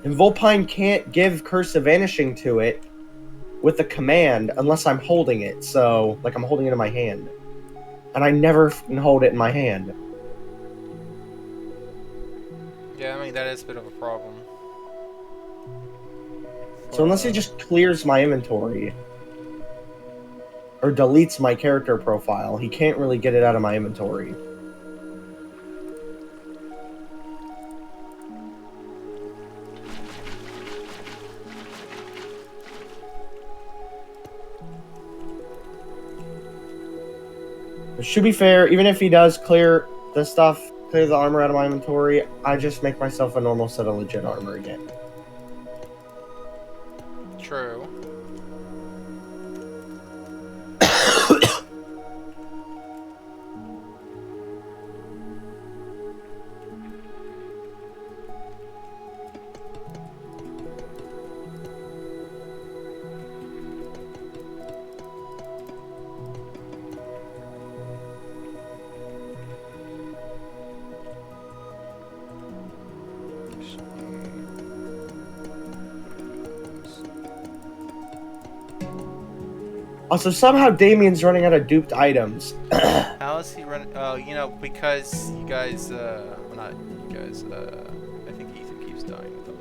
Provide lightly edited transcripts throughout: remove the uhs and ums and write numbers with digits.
And Volpine can't give Curse of Vanishing to it with a command unless I'm holding it. So, like, I'm holding it in my hand. And I never hold it in my hand. Yeah, I mean, that is a bit of a problem. So unless he just clears my inventory or deletes my character profile, he can't really get it out of my inventory. But to be fair, even if he does clear this stuff, clear the armor out of my inventory, I just make myself a normal set of legit armor again. True. Also, somehow Damien's running out of duped items. How is he running? Oh, you know, because you guys, well, not you guys, I think Ethan keeps dying with them.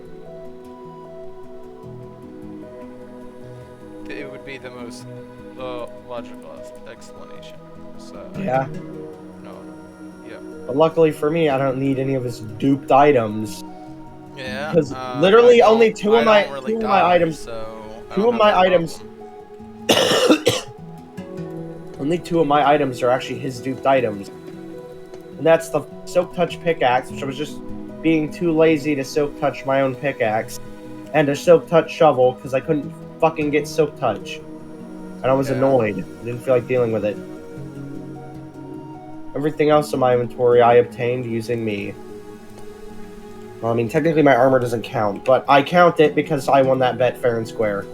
It would be the most logical explanation. So, Yeah. No. Yeah. But luckily for me, I don't need any of his duped items. Yeah. Because literally only two of my items. So Two of my items. Only two of my items are actually his duped items. And that's the Silk Touch pickaxe, which I was just being too lazy to Silk Touch my own pickaxe. And a Silk Touch shovel, because I couldn't fucking get Silk Touch. And I was annoyed. I didn't feel like dealing with it. Everything else in my inventory I obtained using me. Well, I mean, technically my armor doesn't count, but I count it because I won that bet fair and square.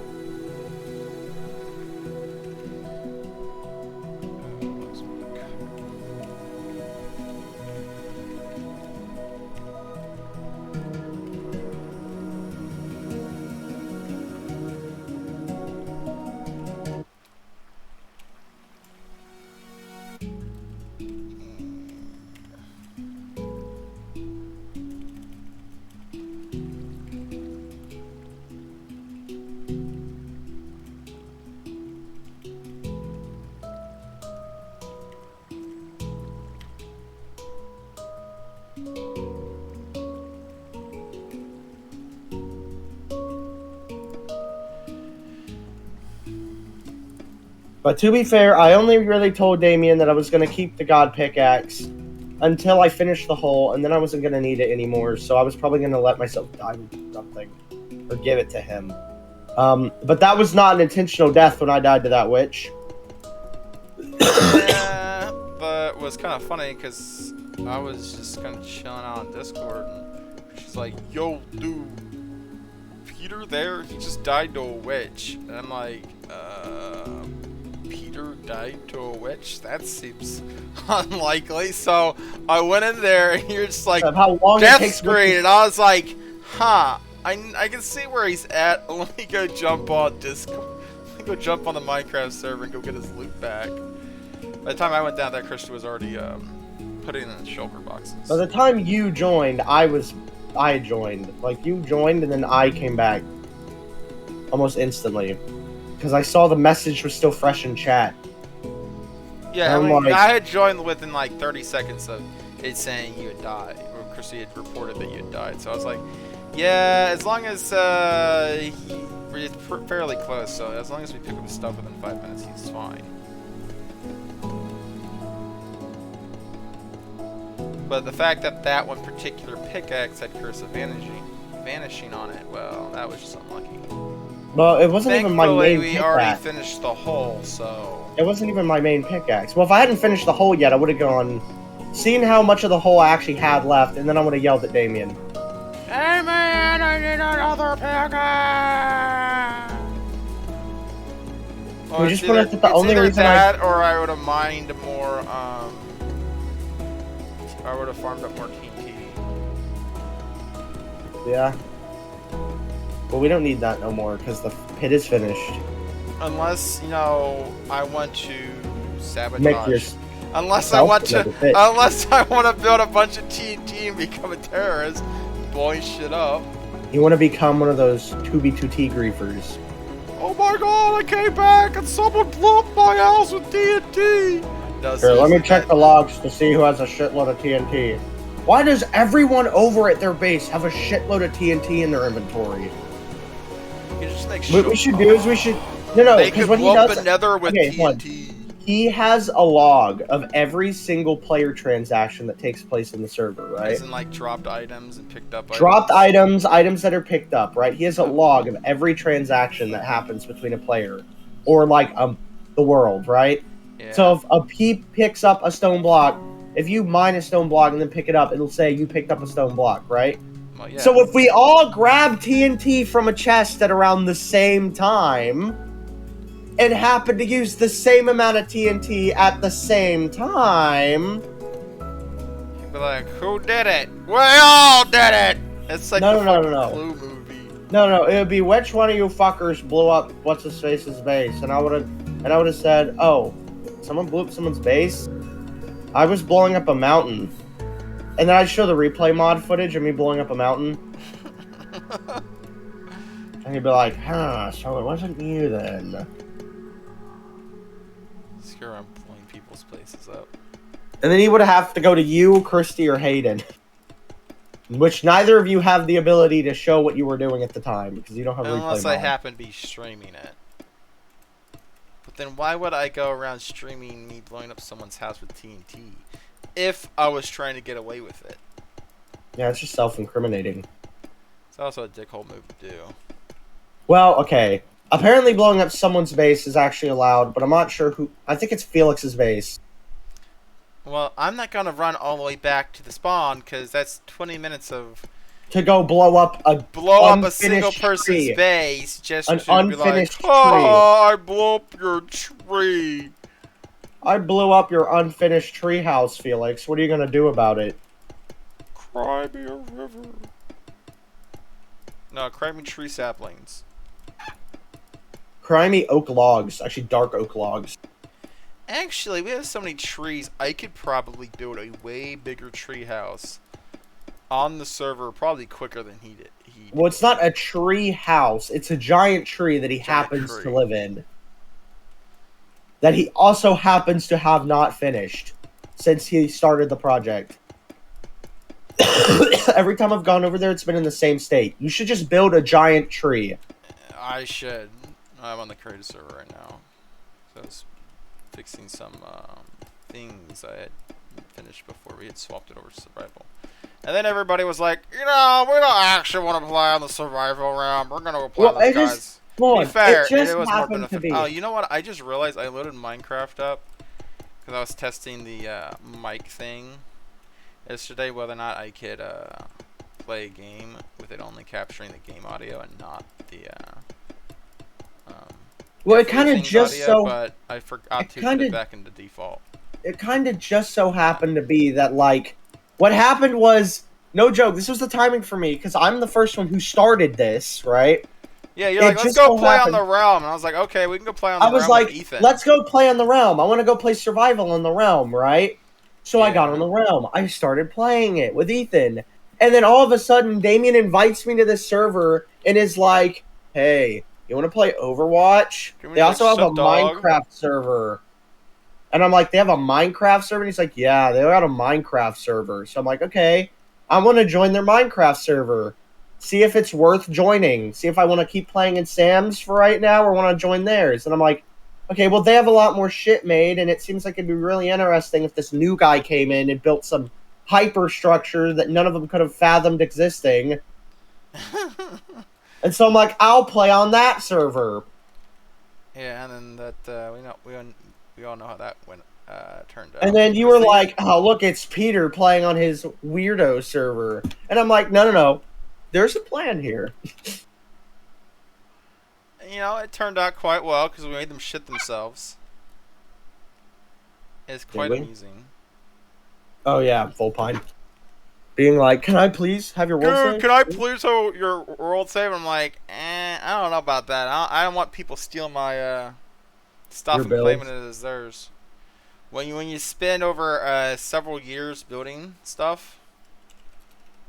But to be fair, I only really told Damien that I was going to keep the God Pickaxe until I finished the hole, and then I wasn't going to need it anymore, so I was probably going to let myself die with something. Or give it to him. But that was not an intentional death when I died to that witch. Yeah, but it was kind of funny because I was just kind of chilling out on Discord, and she's like, "Yo, dude, Peter there, he just died to a witch." And I'm like, Peter died to a witch? That seems unlikely. So I went in there, and you're just like, how long death it takes screen, and I was like, huh, I can see where he's at. Let me go jump on Discord. Let me go jump on the Minecraft server and go get his loot back. By the time I went down there, Christian was already putting in the shulker boxes. By the time you joined, I joined. Like, you joined, and then I came back. Almost instantly. Because I saw the message was still fresh in chat. Yeah, I mean, I had joined within like 30 seconds of it saying you had died, or Chrissy had reported that you had died. So I was like, yeah, as long as we're fairly close, so as long as we pick up his stuff within 5 minutes, he's fine. But the fact that that one particular pickaxe had Curse of Vanishing on it, well, that was just unlucky. Well, it wasn't even my main we pickaxe. already finished the hole, so... It wasn't even my main pickaxe. Well, if I hadn't finished the hole yet, I would have gone... Seen how much of the hole I actually had left, and then I would have yelled at Damien. Damien, I need another pickaxe! Well, we just put it that the only reason that, or I would have mined more, I would have farmed up more TNT. Yeah. Well, we don't need that no more because the pit is finished. Unless, you know, I want to sabotage. Make your unless I want to build a bunch of TNT and become a terrorist, blowing shit up. You want to become one of those 2B2T griefers. Oh my god, I came back and someone blew up my house with TNT! Here, let me check the logs to see who has a shitload of TNT. Why does everyone over at their base have a shitload of TNT in their inventory? What we should do is we should... No, because when he does... Another with TNT. He has a log of every single player transaction that takes place in the server, right? As in, like, dropped items and picked up items? Dropped items, items that are picked up, right? He has a log of every transaction that happens between a player. Or, like, the world, right? Yeah. So if he picks up a stone block, if you mine a stone block and then pick it up, it'll say you picked up a stone block, right? Well, yeah. So if we all grab TNT from a chest at around the same time... and happen to use the same amount of TNT at the same time... You'd be like, who did it? We all did it! It's like no. Clue movie. No, it would be which one of you fuckers blew up what's-his-face's base, and I would have said, oh, someone blew up someone's base? I was blowing up a mountain. And then I'd show the replay mod footage of me blowing up a mountain. And he'd be like, huh, so it wasn't you then. Sure, I'm blowing people's places up. And then he would have to go to you, Christy, or Hayden. Which neither of you have the ability to show what you were doing at the time, because you don't have replay mod. Unless I happen to be streaming it. But then why would I go around streaming me blowing up someone's house with TNT if I was trying to get away with it? Yeah, it's just self-incriminating. It's also a dickhole move to do. Well, okay. Apparently blowing up someone's base is actually allowed, but I'm not sure who... I think it's Felix's base. Well, I'm not going to run all the way back to the spawn, because that's 20 minutes of... To go blow up a single person's base, just an to unfinished be like, oh, I blew up your tree. I blew up your unfinished treehouse, Felix. What are you going to do about it? Cry me a river. No, cry me tree saplings. Cry me oak logs. Actually, dark oak logs. Actually, we have so many trees, I could probably build a way bigger tree house on the server, probably quicker than he did. Well, it's not a tree house. It's a giant tree that he happens to live in. That he also happens to have not finished since he started the project. Every time I've gone over there, it's been in the same state. You should just build a giant tree. I should. I'm on the creative server right now. So I was fixing some things I had finished before we had swapped it over to survival. And then everybody was like, you know, we don't actually want to play on the survival realm. We're going to go play on the guys. To be fair, it was more beneficial. Oh, you know what? I just realized I loaded Minecraft up because I was testing the mic thing yesterday, whether or not I could play a game with it only capturing the game audio and not the well, it kind of just audio, so... But I forgot to put it back into default. It kind of just so happened to be that, like, what happened was, no joke, this was the timing for me, because I'm the first one who started this, right? Yeah, you're like, let's go play on the realm. And I was like, okay, we can go play on the realm with Ethan. Let's go play on the realm. I want to go play survival on the realm, right? So I got on the realm. I started playing it with Ethan. And then all of a sudden, Damien invites me to this server and is like, hey, you want to play Overwatch? They also have a Minecraft server. And I'm like, they have a Minecraft server? And he's like, yeah, they got a Minecraft server. So I'm like, okay, I want to join their Minecraft server. See if it's worth joining. See if I want to keep playing in Sam's for right now or want to join theirs. And I'm like, okay, well, they have a lot more shit made, and it seems like it'd be really interesting if this new guy came in and built some hyperstructure that none of them could have fathomed existing. And so I'm like, I'll play on that server. Yeah, and then that we all know how that went turned out. And then you were like, oh, look, it's Peter playing on his weirdo server. And I'm like, no. There's a plan here. You know, it turned out quite well because we made them shit themselves. It's quite amusing. Oh, yeah, full pine. being like, "Can I please have your world Dude, save? can I please have your world save? I'm like, I don't know about that. I don't want people stealing my stuff Your and claiming builds. it as theirs. When you spend over several years building stuff,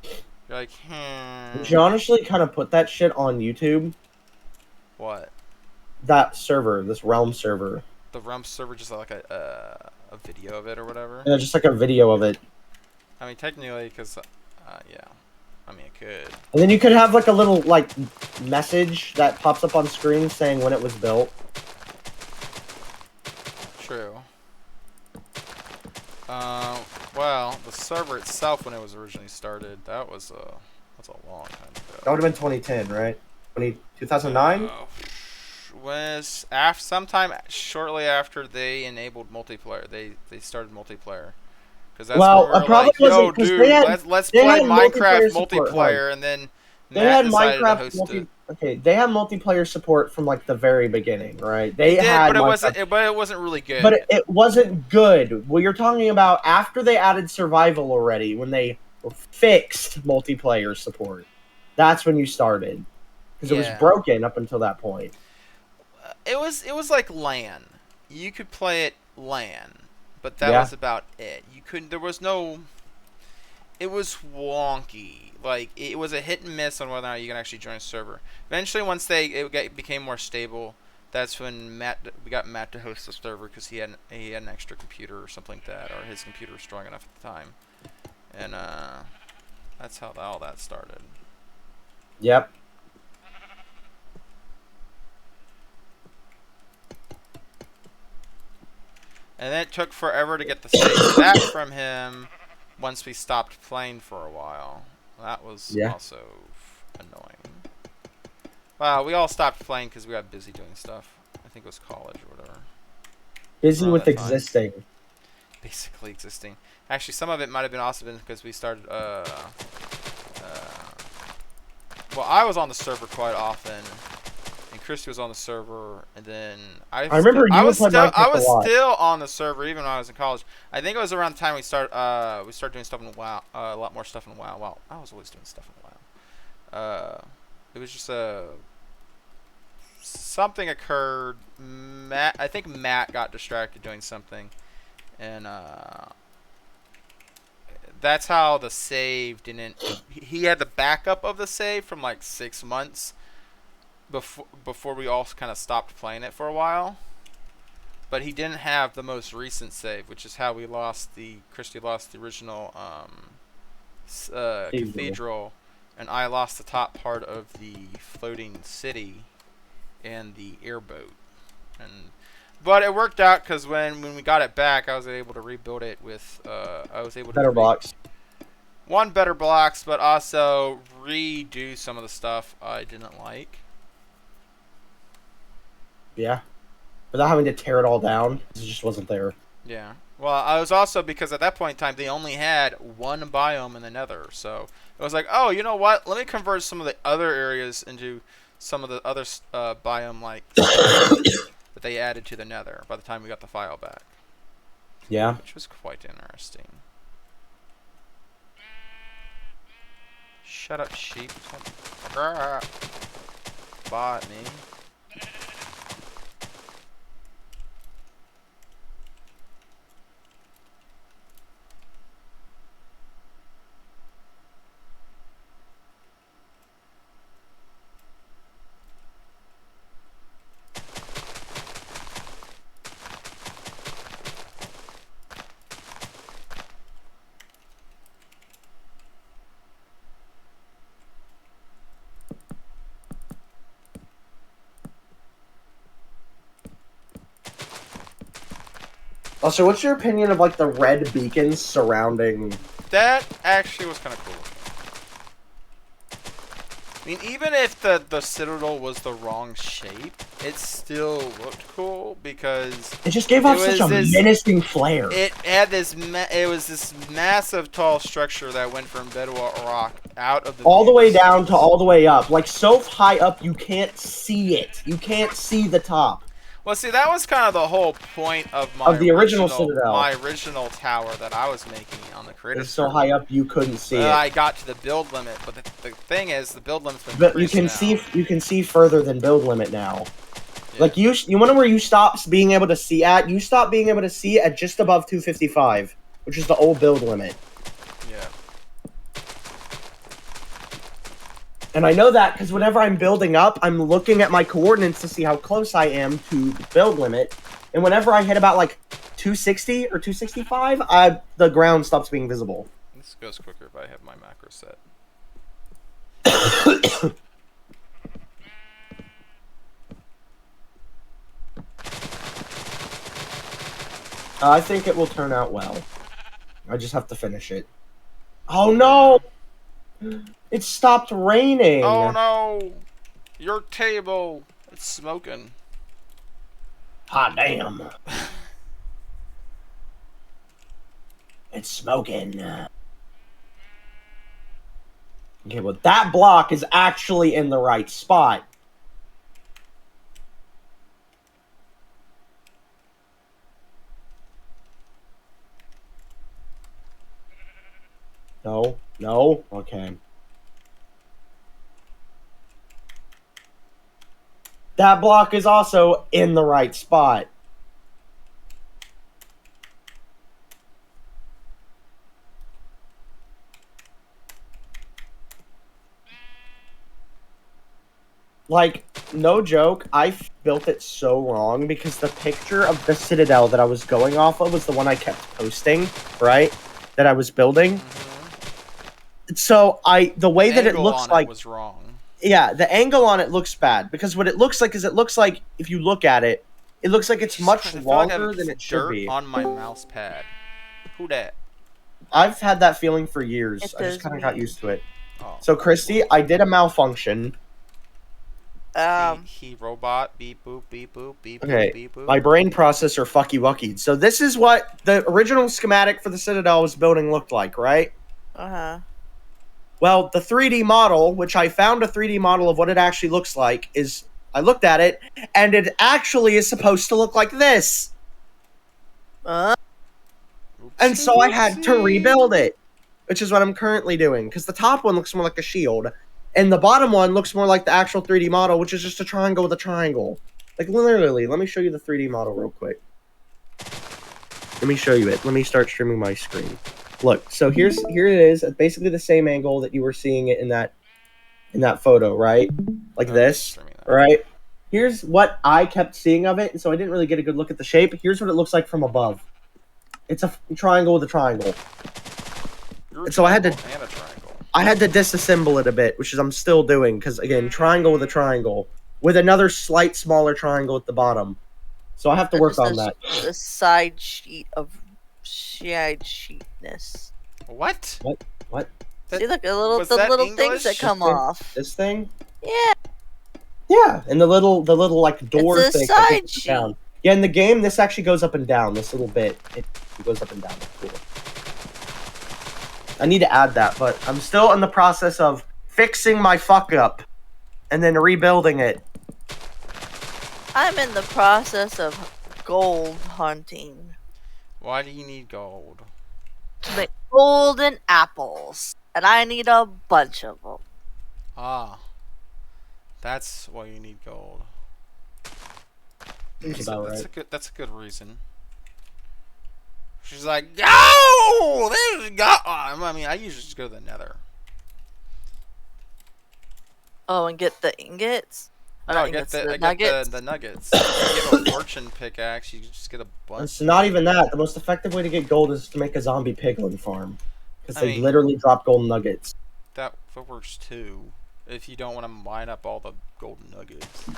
you're like, Would you honestly kind of put that shit on YouTube? What? That server, this Realm server. The Realm server, just like a video of it or whatever. Yeah, just like a video of it. I mean, technically, because yeah, I mean, it could. And then you could have like a little like message that pops up on screen saying when it was built. True. Well, the server itself, when it was originally started, that's a long time ago. That would have been 2010, right? 2009? Was sometime shortly after they enabled multiplayer. They started multiplayer. Because that's Well, when we were probably like, yo, wasn't, 'cause dude, let's play Minecraft support, multiplayer, and then they had decided to Minecraft host it. Okay, they had multiplayer support from like the very beginning, right? They did, had, but it wasn't really good. But it wasn't good. Well, you're talking about after they added survival already, when they fixed multiplayer support. That's when you started, because it was broken up until that point. It was like LAN. You could play it LAN, but that was about it. You couldn't. There was no. It was wonky. Like, it was a hit and miss on whether or not you can actually join a server. Eventually, once it became more stable, that's when we got Matt to host the server, because he had an extra computer or something like that, or his computer was strong enough at the time, and that's how all that started. Yep. And then it took forever to get the save back from him once we stopped playing for a while. That was also annoying. Well, we all stopped playing because we got busy doing stuff. I think it was college or whatever. Busy with existing. Basically existing. Actually, some of it might have been also because we started, well, I was on the server quite often, and Christy was on the server, and then I was still on the server even when I was in college. I think it was around the time we started doing stuff in WoW, a lot more stuff in WoW. Well, I was always doing stuff in WoW. It was just something occurred. I think Matt got distracted doing something, and that's how the save didn't. He had the backup of the save from like 6 months before we all kind of stopped playing it for a while. But he didn't have the most recent save, which is how Christy lost the original cathedral, and I lost the top part of the floating city and the airboat. But it worked out, because when we got it back, I was able to rebuild it with better blocks. Better blocks, but also redo some of the stuff I didn't like. Yeah. Without having to tear it all down, it just wasn't there. Yeah. Well, I was also, because at that point in time, they only had one biome in the nether. So it was like, oh, you know what? Let me convert some of the other areas into some of the other biome, like, that they added to the nether by the time we got the file back. Yeah. Which was quite interesting. Shut up, sheep. Bought me. Also, what's your opinion of like the red beacons surrounding? That actually was kind of cool. I mean, even if the citadel was the wrong shape, it still looked cool, because it just gave off such a menacing flare. It had it was this massive tall structure that went from bedrock out of the all the way down to all the way up, like so high up you can't see it. You can't see the top. Well, see, that was kind of the whole point of the original Citadel. my original tower that I was making on the creative It's so server. high up you couldn't see it. I got to the build limit, but the thing is, the build limit's been But you can see further than build limit now. Yeah. Like you wonder where you stopped being able to see at? You stopped being able to see at just above 255, which is the old build limit. Yeah. And I know that because whenever I'm building up, I'm looking at my coordinates to see how close I am to the build limit. And whenever I hit about like 260 or 265, the ground stops being visible. This goes quicker if I have my macro set. I think it will turn out well. I just have to finish it. Oh no! It stopped raining! Oh no! Your table! It's smoking. Hot damn. It's smoking. Okay, well that block is actually in the right spot. No, no, okay. That block is also in the right spot. Like, no joke, I built it so wrong because the picture of the Citadel that I was going off of was the one I kept posting, right? That I was building. Mm-hmm. So the way that it looks like was wrong. Yeah, the angle on it looks bad because what it looks like is if you look at it, it looks like it's much longer than it should be. On my mouse pad. Who dat? I've had that feeling for years. I just kind of got used to it. Oh. So Christy, I did a malfunction. He robot beep boop beep boop beep okay. Beep boop. My brain processor fucky wucky. So this is what the original schematic for the Citadel I was building looked like, right? Well, the 3D model, which I found a 3D model of what it actually looks like, is I looked at it, and it actually is supposed to look like this. And so I had to rebuild it, which is what I'm currently doing, because the top one looks more like a shield, and the bottom one looks more like the actual 3D model, which is just a triangle with a triangle. Like, literally, let me show you the 3D model real quick. Let me show you it. Let me start streaming my screen. Look, so here it is, at basically the same angle that you were seeing it in that photo, right? Like this, right? Here's what I kept seeing of it, and so I didn't really get a good look at the shape. Here's what it looks like from above. It's a triangle with a triangle. And so I had to disassemble it a bit, which is I'm still doing, because again, triangle with a triangle, with another slight smaller triangle at the bottom. So I have to work on that. The side sheet of sheetness. What? What? See, look, the little things that come off. This thing? Yeah. Yeah, and the little like door it's a thing. Side sheet. Down. Yeah, in the game, this actually goes up and down. This little bit, it goes up and down. That's cool. I need to add that, but I'm still in the process of fixing my fuck up, and then rebuilding it. I'm in the process of gold hunting. Why do you need gold? To make golden apples, and I need a bunch of them. Ah, that's why you need gold. That's about right. That's a good reason. She's like, go! There's God. I mean, I usually just go to the Nether. Oh, and get the ingots. No, get the nuggets. The nuggets. You get a fortune pickaxe. You just get a bunch. It's not even that. The most effective way to get gold is to make a zombie piglin farm, because they literally drop golden nuggets. That works too. If you don't want to mine up all the golden nuggets.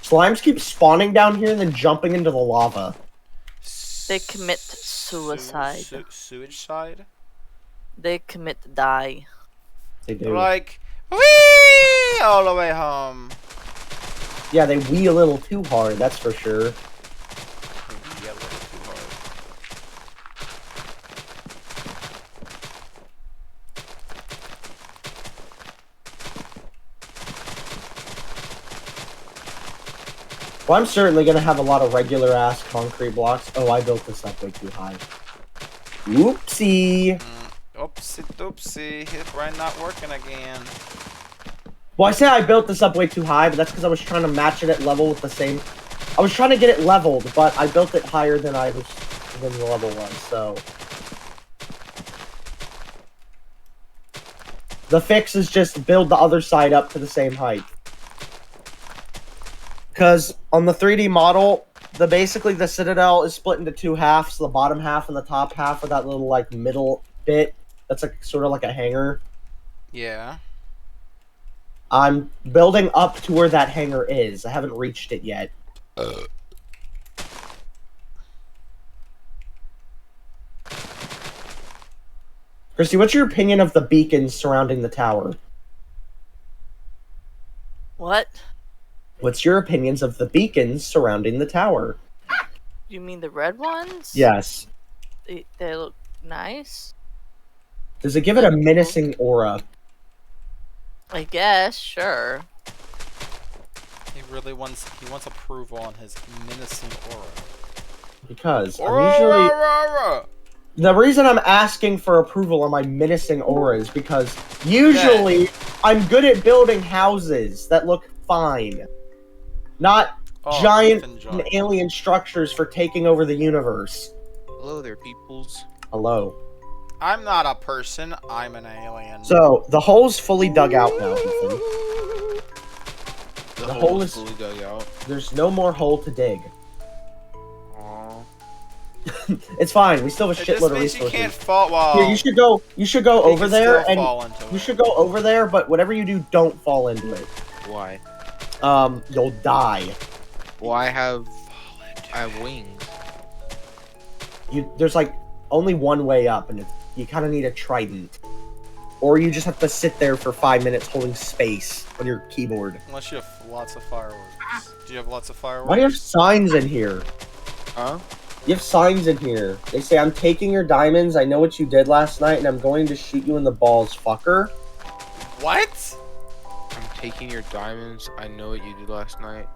Slimes keep spawning down here and then jumping into the lava. They commit suicide. Sewage side? They commit to die. They do. They're like, whee! All the way home. Yeah, they wee a little too hard, that's for sure. Wee a little too hard. Well, I'm certainly gonna have a lot of regular ass concrete blocks. Oh, I built this up way too high. Oopsie. Oopsie doopsie. Hit right not working again. Well, I say I built this up way too high, but that's because I was trying to match it at level with the same. I was trying to get it leveled, but I built it higher than than the level was. So the fix is just build the other side up to the same height. Because on the 3D model, basically the citadel is split into two halves, the bottom half and the top half of that little like middle bit. That's like sort of like a hangar. Yeah. I'm building up to where that hangar is. I haven't reached it yet. Christy, what's your opinion of the beacons surrounding the tower? What? What's your opinions of the beacons surrounding the tower? You mean the red ones? Yes. They look nice. Does it give it a menacing aura? I guess, sure. He wants approval on his menacing aura. Because I'm usually... The reason I'm asking for approval on my menacing aura is because usually I'm good at building houses that look fine. Not giant and alien structures for taking over the universe. Hello there, peoples. Hello. I'm not a person, I'm an alien. So, the hole's fully dug out now, Ethan. The hole is fully dug out. There's no more hole to dig. Aww. It's fine, we still have a shitload of resources. You can't fall while... Here, you should go over there, and you should go over there, but whatever you do, don't fall into it. Why? You'll die. Well, I have wings. There's like only one way up, and you kind of need a trident, or you just have to sit there for 5 minutes holding space on your keyboard. Unless you have lots of fireworks. Do you have lots of fireworks? Why do you have signs in here? Huh? You have signs in here. They say, "I'm taking your diamonds. I know what you did last night, and I'm going to shoot you in the balls, fucker." What? I'm taking your diamonds. I know what you did last night.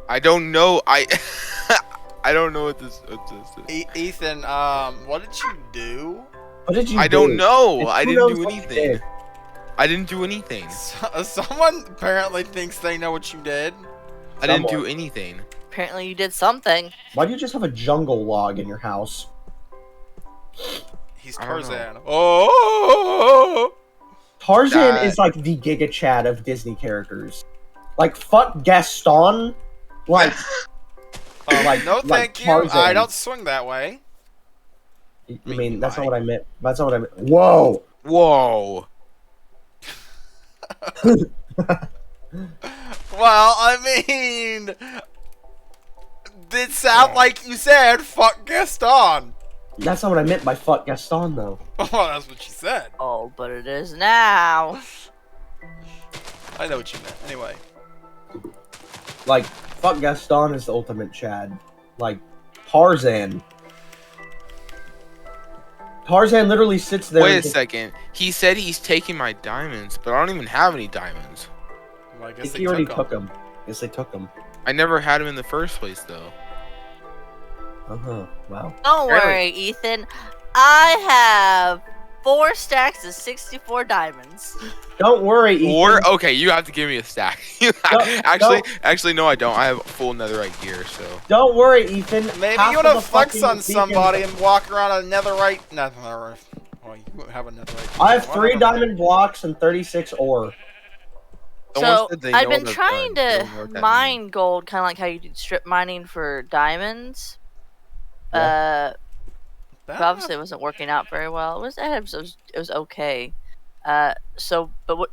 I don't know. I don't know what this is. Ethan, what did you do? What did you do? I don't know. I Who didn't knows do what you anything. did? I didn't do anything. Someone apparently thinks they know what you did. I didn't do anything. Apparently you did something. Why do you just have a jungle log in your house? He's Tarzan. Oh! Tarzan is like the Giga Chad of Disney characters. Like, fuck Gaston. Like, no thank you. Tarzan. I don't swing that way. I mean, that's not what I meant. That's not what I meant. Whoa! Whoa! Well, I mean... It sound like you said, fuck Gaston. That's not what I meant by fuck Gaston, though. Oh, that's what you said. Oh, but it is now. I know what you meant. Anyway. Like, fuck Gaston is the ultimate Chad. Like, Tarzan. Tarzan literally sits there. Wait a second. He said he's taking my diamonds, but I don't even have any diamonds. Well, I guess he already took them. Yes, they took them. I never had them in the first place, though. Wow. Don't worry, Ethan. I have 4 stacks of 64 diamonds. Don't worry, Ethan. Or okay, you have to give me a stack. Actually, no, I don't. I have full netherite gear, so. Don't worry, Ethan. Maybe you want to flex on somebody and walk around a netherite. Well, you have a netherite. I have 3 diamond blocks and 36 ore. So I've been trying to mine gold, kind of like how you do strip mining for diamonds. Yeah. But obviously it wasn't working out very well. It was okay. But what?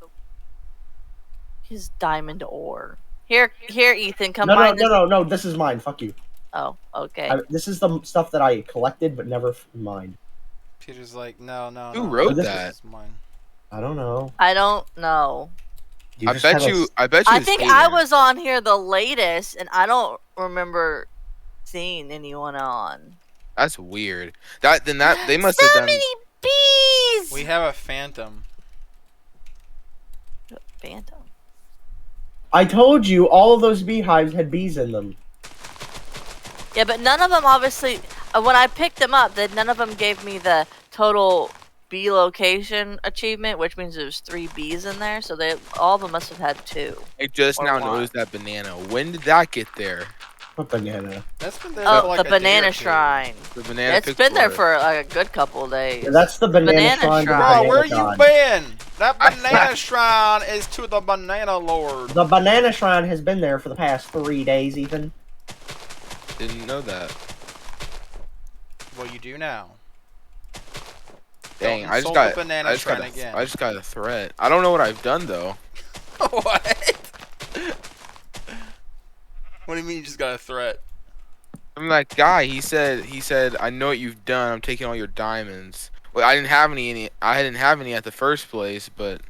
His diamond ore. Here, Ethan, come mine this. No. This is mine. Fuck you. Oh, okay. This is the stuff that I collected but never mined. Peter's like, no. Who wrote that? This is mine. I don't know. I don't know. I bet you. I think I was on here the latest, and I don't remember seeing anyone on. That's weird. They must have done. So many bees. We have a phantom. Phantom. I told you all of those beehives had bees in them. Yeah, but none of them obviously. When I picked them up, none of them gave me the total bee location achievement, which means there's 3 bees in there. So all of them must have had 2. I just Or now one. noticed that banana. When did that get there? What banana? That's been there for like the a day or banana two. shrine. The banana. It's been there for like a good couple of days. Yeah, that's the banana shrine. Bro, where you God. been? That banana shrine is to the banana lord. The banana shrine has been there for the past 3 days, Ethan. Didn't know that. Well, you do now. Dang, Don't I just insult got. the banana shrine again. I just got a threat. I don't know what I've done though. What? What do you mean you just got a threat? I'm that guy. He said, I know what you've done. I'm taking all your diamonds. Well, I didn't have any. I didn't have any at the first place, but.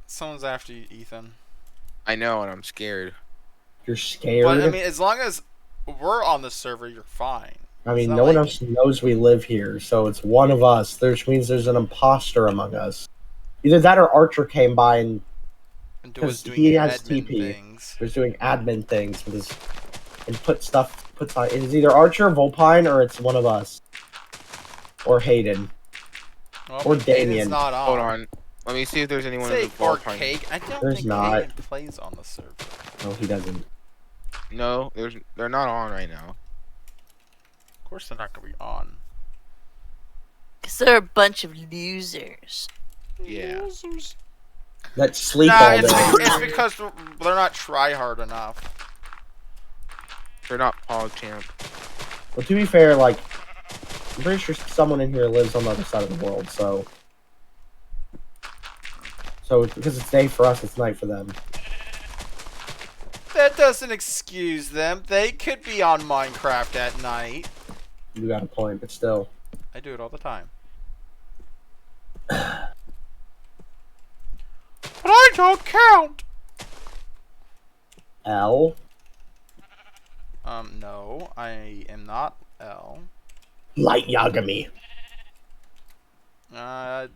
Someone's after you, Ethan. I know, and I'm scared. You're scared? But, I mean, as long as we're on the server, you're fine. I mean, no one else knows we live here, so it's one of us, which means there's an imposter among us. Either that or Archer came by and because he has TP. He was doing admin things with his and puts on. It's either Archer, Volpine, or it's one of us, or Hayden, well, or Damien. Not on. Hold on, let me see if there's anyone in the or Volpine. Cake. I don't There's think not. Hayden plays on the server. No, he doesn't. No, they're not on right now. Of course, they're not gonna be on. Because they're a bunch of losers. Yeah. Losers. That sleep all day. It's because they're not try hard enough. They're not PogChamp. Well, to be fair, like, I'm pretty sure someone in here lives on the other side of the world, so because it's day for us, it's night for them. That doesn't excuse them. They could be on Minecraft at night. You got a point, but still. I do it all the time. But I don't count. L? No, I am not L. Light Yagami. I'm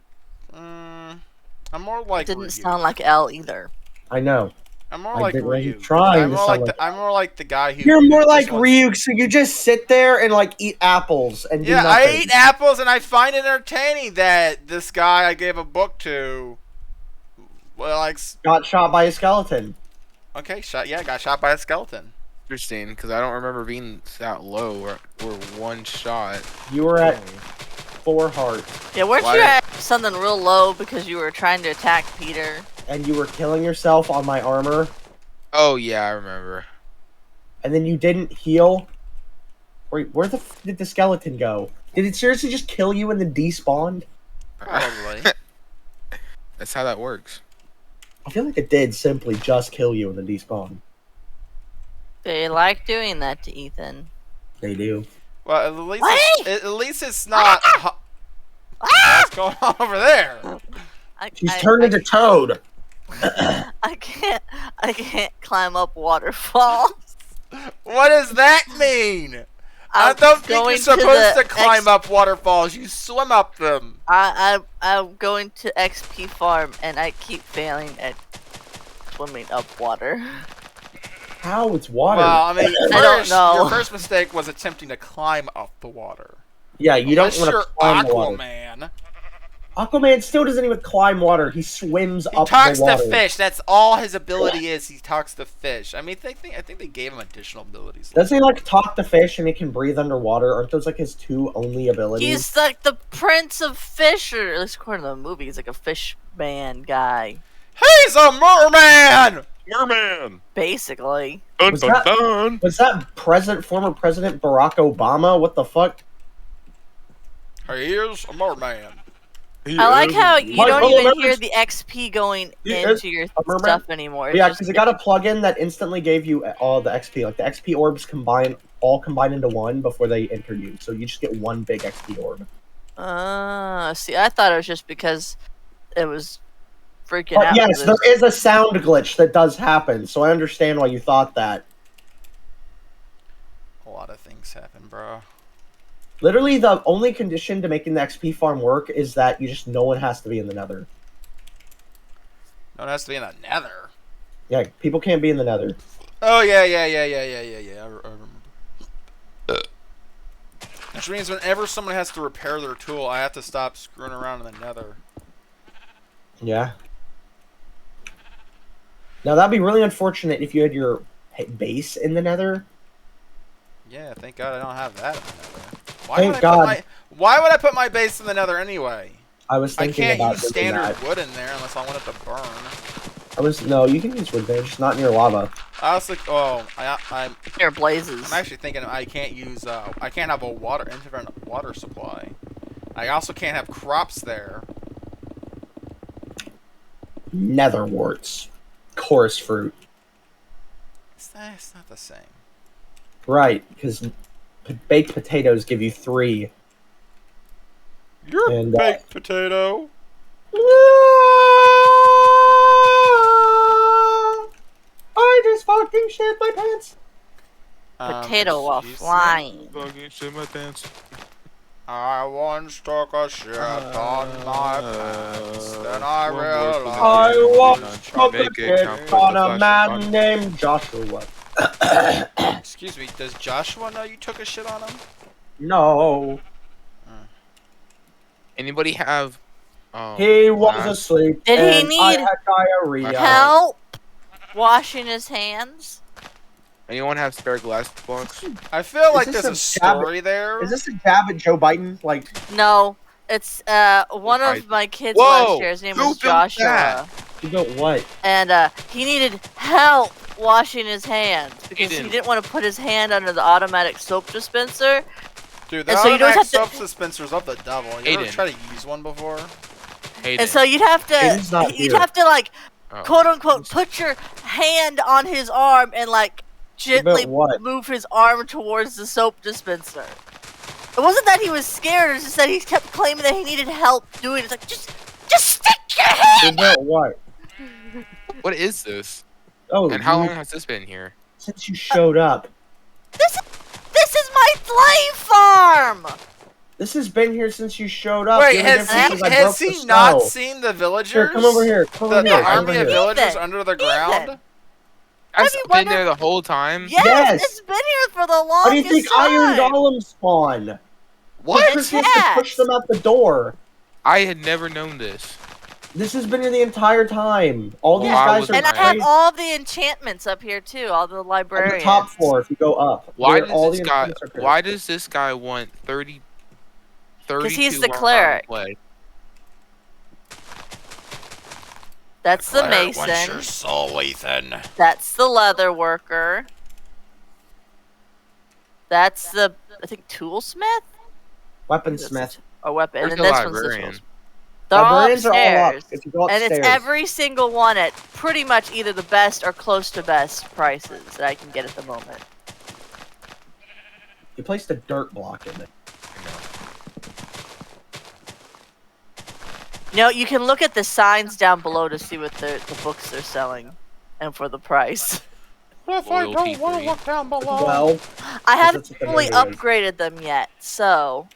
more like Didn't Ryu. sound like L either. I know. I'm more like Ryu. I'm more like the guy who. You're more like Ryu, so you just sit there and like eat apples and do nothing. I eat apples, and I find it entertaining that this guy I gave a book to, got shot by a skeleton. Okay, got shot by a skeleton. Interesting, because I don't remember being that low or one shot. You were at 4 hearts. Yeah, weren't you at something real low because you were trying to attack Peter? And you were killing yourself on my armor. Oh yeah, I remember. And then you didn't heal. Wait, where the f did the skeleton go? Did it seriously just kill you and then despawned? Probably. That's how that works. I feel like it did simply just kill you and then despawn. They like doing that to Ethan. They do. Well, at least it's not. What's going on over there? She's turned into Toad. I can't climb up waterfalls. What does that mean? I don't think you're supposed to climb up waterfalls. You swim up them. I'm going to XP farm and I keep failing at swimming up water. How? It's water. Well, I mean, I don't know. Your first mistake was attempting to climb up the water. Yeah, you don't want to climb the water. Aquaman. Aquaman still doesn't even climb water. He swims up the water. He talks to fish. That's all his ability is. He talks to fish. I mean, I think they gave him additional abilities. Doesn't he like talk to fish and he can breathe underwater? Aren't those like his 2 only abilities? He's like the prince of fish, or at least according to the movie, he's like a fish man guy. He's a merman! Merman! Basically. Was that former President Barack Obama? What the fuck? He is a merman. I like how you don't even hear the XP going into your stuff anymore. Yeah, because it got a plugin that instantly gave you all the XP. Like the XP orbs all combine into one before they enter you. So you just get one big XP orb. See, I thought it was just because it was freaking out. Yes, there is a sound glitch that does happen, so I understand why you thought that. A lot of things happen, bro. Literally, the only condition to making the XP farm work is that no one has to be in the nether. No, it has to be in the nether. Yeah, people can't be in the nether. Oh, yeah. I remember. Which means whenever someone has to repair their tool, I have to stop screwing around in the nether. Yeah. Now, that'd be really unfortunate if you had your base in the nether. Yeah, thank God I don't have that in the nether. Why would I put my base in the nether anyway? I was thinking about use standard wood in there unless I want it to burn. No, you can use wood there, just not near lava. I was like, I'm Near blazes. I'm actually thinking I can't use I can't have a indifferent water supply. I also can't have crops there. Nether warts. Chorus fruit. It's not the same. Right, because baked potatoes give you 3. You're a baked potato. I just fucking shit my pants. Potato while flying. Fucking shit my pants. I once took a shit on my pants, then I realized I once took a shit on a man named Joshua. Excuse me, does Joshua know you took a shit on him? No. Anybody have? He was asleep. Did he and need I had diarrhea. help washing his hands? Anyone have spare glass blocks? I feel like there's a story there. Is this a jab at Joe Biden? Like, No, it's one of my kids last year. His name was Joshua. You built what? And he needed help washing his hands because he didn't want to put his hand under the automatic soap dispenser. Dude, the automatic soap dispenser's of the devil. You ever try to use one before? And so you'd have to like, quote unquote, put your hand on his arm and like gently move his arm towards the soap dispenser. It wasn't that he was scared, it was just that he kept claiming that he needed help doing it. It's like, just stick your hand up! What? What is this? Oh, and how long has this been here? Since you showed up. This is my slave farm! This has been here since you showed up. Wait, has he not seen the villagers? Here, come over here. The army of villagers under the ground? I've been there the whole time? Yes! It's been here for the longest time! How do you think iron golems spawn? What? Because you have to push them out the door. I had never known this. This has been here the entire time. All these guys are... And I have all the enchantments up here, too. All the librarians. On the top floor, if you go up. Why does this guy want 32 because he's the cleric. That's the mason. What's your soul, Ethan? That's the leather worker. That's the, I think, toolsmith? Weaponsmith. Or weapon. Where's and the this librarian? one's the they're all upstairs. Are all up. If you go upstairs. And it's every single one at pretty much either the best or close to best prices that I can get at the moment. You placed a dirt block in it. You know, you can look at the signs down below to see what the books they're selling and for the price. What if I don't want to look down below? Well, I haven't fully upgraded them yet, so...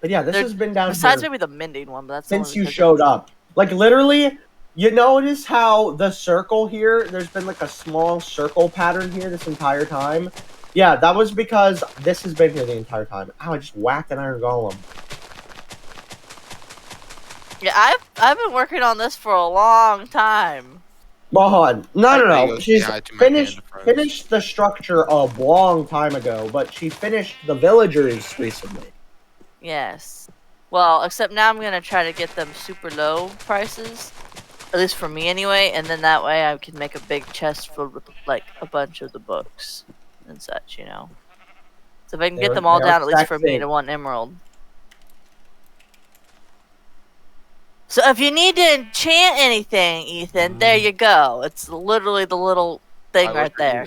But yeah, this has been down besides maybe the mending one, but that's since you showed up. Like, literally, you notice how the circle here, there's been like a small circle pattern here this entire time? Yeah, that was because this has been here the entire time. Ow, I just whacked an iron golem. Yeah, I've been working on this for a long time. Mahan, no. She's finished the structure a long time ago, but she finished the villagers recently. Yes. Well, except now I'm gonna try to get them super low prices, at least for me anyway, and then that way I can make a big chest filled with like a bunch of the books and such, you know. So if I can get them all down, at least for me, to 1 emerald. So if you need to enchant anything, Ethan, there you go. It's literally the little thing right there.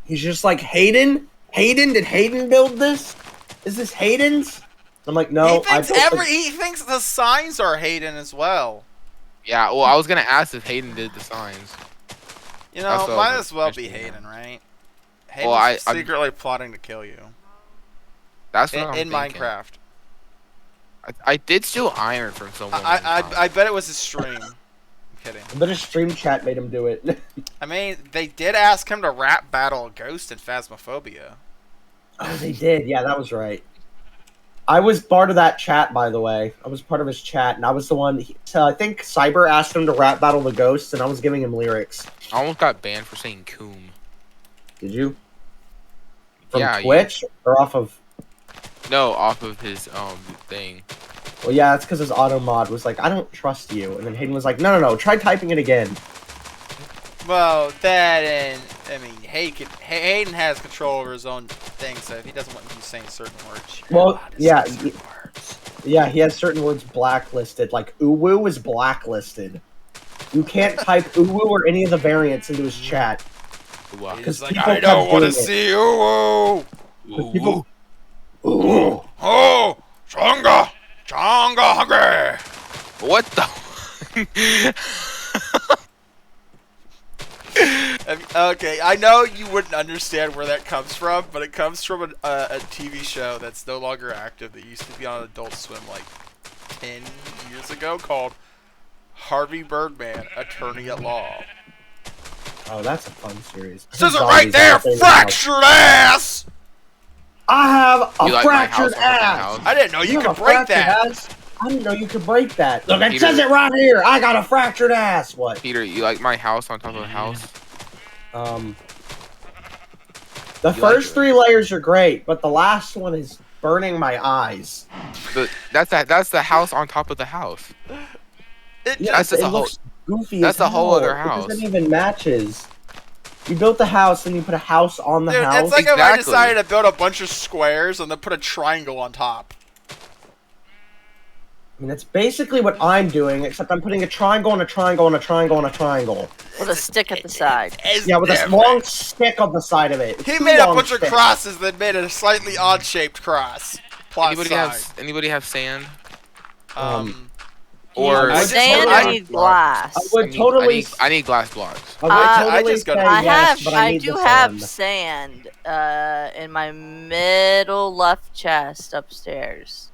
He's just like, Hayden? Hayden? Did Hayden build this? Is this Hayden's? I'm like, no. He thinks the signs are Hayden as well. Yeah, well, I was gonna ask if Hayden did the signs. You know, might as well be Hayden, right? Hayden's secretly plotting to kill you. That's what in Minecraft. I did steal iron from someone. I bet it was his stream. I'm kidding. I bet his stream chat made him do it. I mean, they did ask him to rap battle a ghost in Phasmophobia. Oh, they did. Yeah, that was right. I was part of that chat, by the way. I was part of his chat, and I was the one. So I think Cyber asked him to rap battle the ghosts, and I was giving him lyrics. I almost got banned for saying coom. Did you? From Yeah, Twitch or off of? No, off of his thing. Well, yeah, that's because his auto mod was like, "I don't trust you," and then Hayden was like, "No, try typing it again." Well, that and I mean, Hayden has control over his own thing, so if he doesn't want you saying certain words, Well, yeah, he has certain words blacklisted. Like uwu is blacklisted. You can't type uwu or any of the variants into his chat. Because like, I don't want to see uwu. People, oh, Chonga, hungry. What the? Okay, I know you wouldn't understand where that comes from, but it comes from a TV show that's no longer active that used to be on Adult Swim like 10 years ago called Harvey Birdman, Attorney at Law. Oh, that's a fun series. Says it right there, fractured ass! I have a like fractured ass! I didn't know you could break that! Ass? I didn't know you could break that. Look, it Peter, says it right here. I got a fractured ass. What? Peter, you like my house on top of the house? The first 3 layers are great, but the last one is burning my eyes. That's the house on top of the house. That's just a whole goofy. That's a whole other house. It doesn't even matches. You built the house and you put a house on the house. It's like if I decided to build a bunch of squares and then put a triangle on top. I mean, that's basically what I'm doing, except I'm putting a triangle and a triangle and a triangle and a triangle. With a stick at the side. Yeah, with a long stick on the side of it. He made a bunch of crosses that made a slightly odd-shaped cross. Anybody have sand? Or sand, I need glass. I would totally. I need glass blocks. I do have sand in my middle left chest upstairs.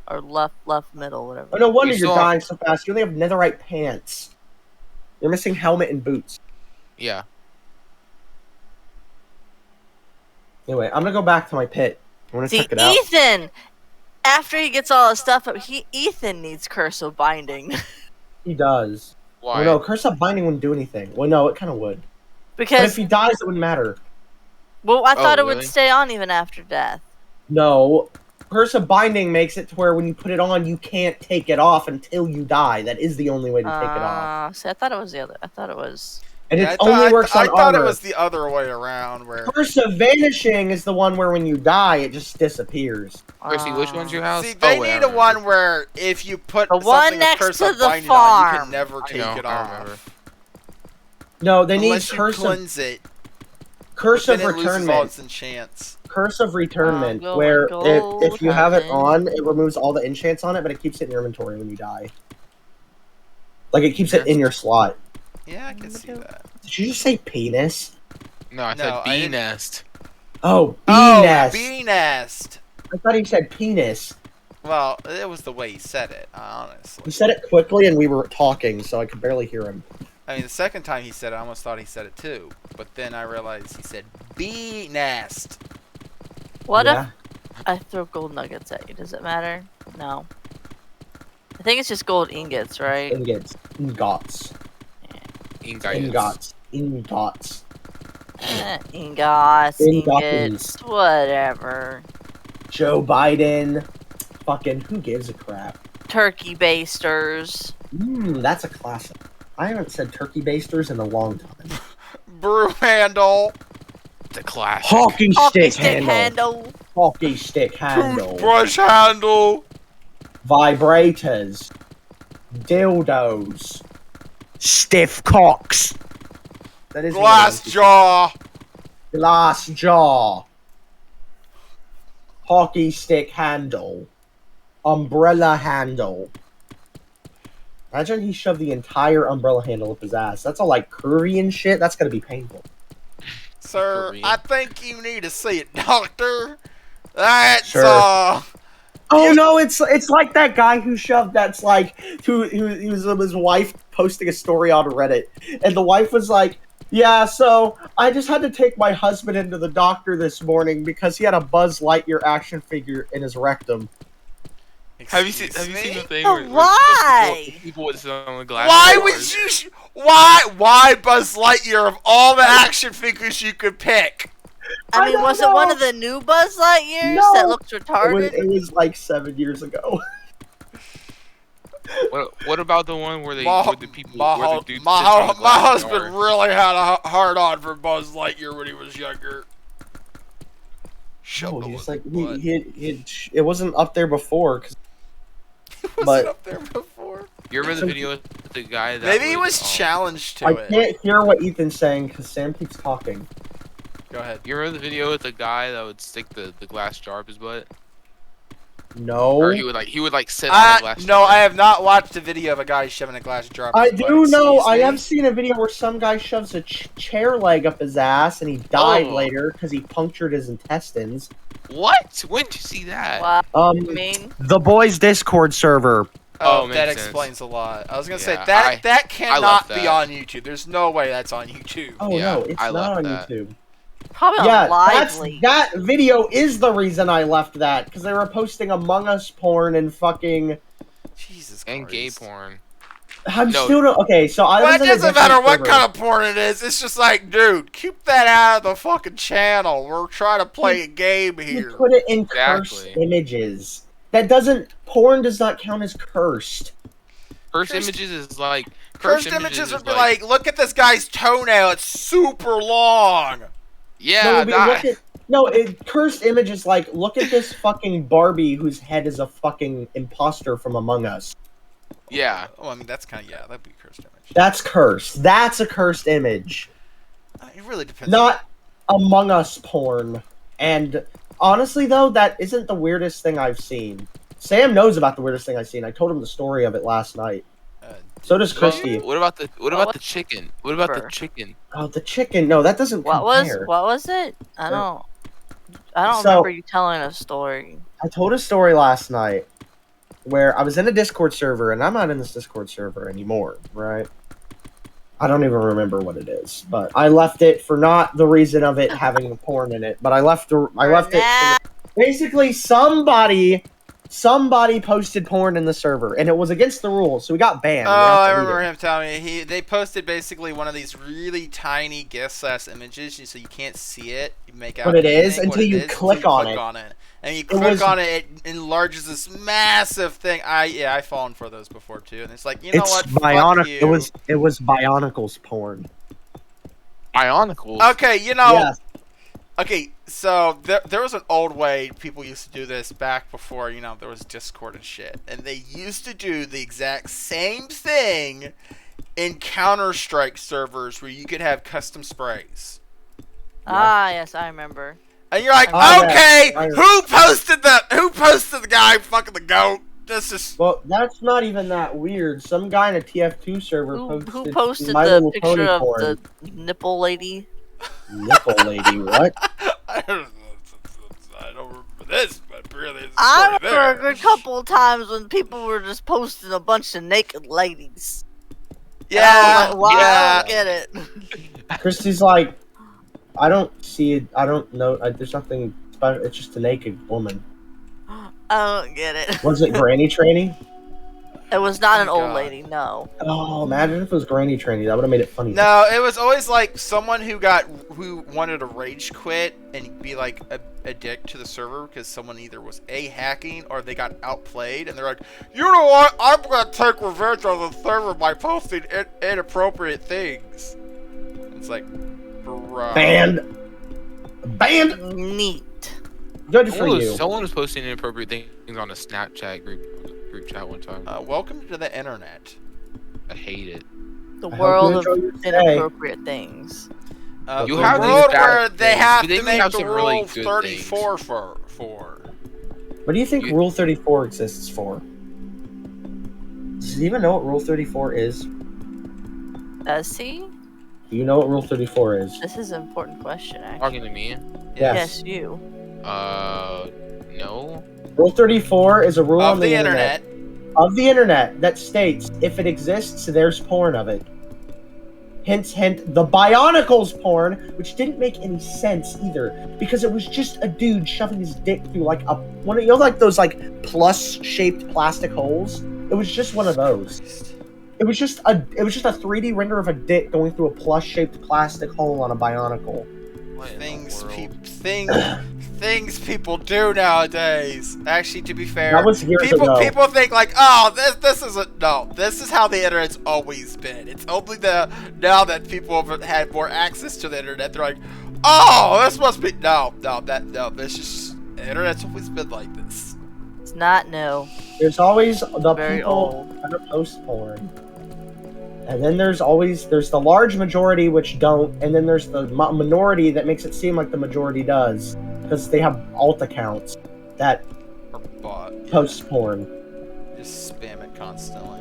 Or left middle, whatever. Oh, no wonder you're dying so fast. You only have netherite pants. You're missing helmet and boots. Yeah. Anyway, I'm gonna go back to my pit. I'm gonna check it out. Ethan! After he gets all his stuff up, Ethan needs Curse of Binding. He does. Why? Well, no, Curse of Binding wouldn't do anything. Well, no, it kind of would. Because but if he dies, it wouldn't matter. Well, I thought it would stay on even after death. No. Curse of Binding makes it to where when you put it on, you can't take it off until you die. That is the only way to take it off. See, I thought it was the other. I thought it was. And it only works on armor. I thought it was the other way around. Where Curse of Vanishing is the one where when you die, it just disappears. Chrissy, which one's your house? See, they need a one where if you put the one next to the farm, you can never take it off. No, they need Curse of cleanse it. Curse of Returnment. Its enchants. Curse of Returnment, where if you have it on, it removes all the enchants on it, but it keeps it in your inventory when you die. Like, it keeps it in your slot. Yeah, I can see that. Did you just say penis? No, I said bee nest. Oh, bee nest. Bee nest. I thought he said penis. Well, it was the way he said it, honestly. He said it quickly and we were talking, so I could barely hear him. I mean, the second time he said it, I almost thought he said it too. But then I realized he said bee nest. What if I throw gold nuggets at you? Does it matter? No. I think it's just gold ingots, right? Ingots. Ingots. Ingots. Ingots. Ingots. Whatever. Joe Biden. Fucking who gives a crap? Turkey basters. That's a classic. I haven't said turkey basters in a long time. Broom handle. It's a classic. Hockey stick handle. Hockey stick handle. Toothbrush handle. Vibrators. Dildos. Stiff cocks. That is glass jaw. Glass jaw. Hockey stick handle. Umbrella handle. Imagine he shoved the entire umbrella handle up his ass. That's all like curry and shit. That's gonna be painful. Sir, I think you need to see a doctor. That's Oh no, it's like that guy who shoved. That's like who was his wife posting a story on Reddit, and the wife was like, "Yeah, so I just had to take my husband into the doctor this morning because he had a Buzz Lightyear action figure in his rectum." Have you seen the thing Oh, where why? people would sit on the glass? Why would you? Why Buzz Lightyear of all the action figures you could pick? I mean, was it one of the new Buzz Lightyears that looked retarded? It was like 7 years ago. What about the one where My husband really had a hard on for Buzz Lightyear when he was younger. No, just like it wasn't up there before. It wasn't up there before. You remember the video with the guy that maybe he was challenged to it. I can't hear what Ethan's saying because Sam keeps talking. Go ahead. You remember the video with the guy that would stick the glass jar up his butt? No. Or he would like sit on a glass jar. No, I have not watched a video of a guy shoving a glass jar up his butt. I do know. I have seen a video where some guy shoves a chair leg up his ass and he died later because he punctured his intestines. What? When did you see that? Wow. The boys' Discord server. Oh, that explains a lot. I was gonna say that cannot be on YouTube. There's no way that's on YouTube. Oh no, it's not on YouTube. Probably Lively. That video is the reason I left that because they were posting Among Us porn and fucking Jesus Christ. And gay porn. Okay, so it doesn't matter what kind of porn it is. It's just like, dude, keep that out of the fucking channel. We're trying to play a game here. You put it in cursed images. Porn does not count as cursed. Cursed images is like cursed images would be like, look at this guy's toenail. It's super long. Yeah, cursed images like, look at this fucking Barbie whose head is a fucking imposter from Among Us. Yeah. Oh, I mean, that's kind of, that'd be a cursed image. That's cursed. That's a cursed image. It really depends. Not Among Us porn. And honestly, though, that isn't the weirdest thing I've seen. Sam knows about the weirdest thing I've seen. I told him the story of it last night. So does Christy. What about the chicken? What about the chicken? Oh, the chicken. No, that doesn't compare. What was it? I don't remember you telling a story. I told a story last night where I was in a Discord server, and I'm not in this Discord server anymore, right? I don't even remember what it is, but I left it for not the reason of it having porn in it, but I left it. Basically, somebody posted porn in the server, and it was against the rules, so we got banned. Oh, I remember him telling me they posted basically one of these really tiny GIF/images, so you can't see it. You make out what it is until you click on it. And you click on it, it enlarges this massive thing. I've fallen for those before too, and it's like, you know what? Fuck you. It was Bionicles porn. Bionicles. Okay, you know. Yes. Okay, so there was an old way people used to do this back before, you know, there was Discord and shit. And they used to do the exact same thing in Counter-Strike servers where you could have custom sprays. Ah, yes, I remember. And you're like, okay, who posted the guy fucking the goat? This is... Well, that's not even that weird. Some guy in a TF2 server who posted My the Little picture Pony of porn. the nipple lady? Nipple lady, what? I don't remember this, but really, I remember a couple of times when people were just posting a bunch of naked ladies. Yeah, I don't get it. Christy's like, I don't see it. I don't know. There's nothing special. It's just a naked woman. I don't get it. Was it Granny Tranny? It was not an old lady, no. Oh, imagine if it was Granny Tranny. That would have made it funny. No, it was always like someone who wanted to rage quit and be like a dick to the server because someone either was hacking or they got outplayed, and they're like, you know what? I'm gonna take revenge on the server by posting inappropriate things. It's like, bro. Banned. Neat. Good for you. Someone was posting inappropriate things on a Snapchat group chat one time. Welcome to the internet. I hate it. The world of inappropriate things. You the have world where they have to make the rule really 34 for. What do you think Rule 34 exists for? Does he even know what Rule 34 is? Does he? Do you know what Rule 34 is? This is an important question, actually. Talking to me? Yes. Yes, you. No. Rule 34 is a rule Of on the internet. Of the internet that states if it exists, there's porn of it. Hence, the Bionicles porn, which didn't make any sense either, because it was just a dude shoving his dick through like like those like plus-shaped plastic holes. It was just one of those. It was just a 3D render of a dick going through a plus-shaped plastic hole on a Bionicle. Things people do nowadays. Actually, to be fair, that was years ago. People think like, oh, this isn't. No, this is how the internet's always been. It's only now that people have had more access to the internet, they're like, oh, this must be no. This just the internet's always been like this. It's not new. There's always the Very people old. that post porn. And then there's the large majority which don't, and then there's the minority that makes it seem like the majority does, because they have alt accounts that post porn. Just spam it constantly.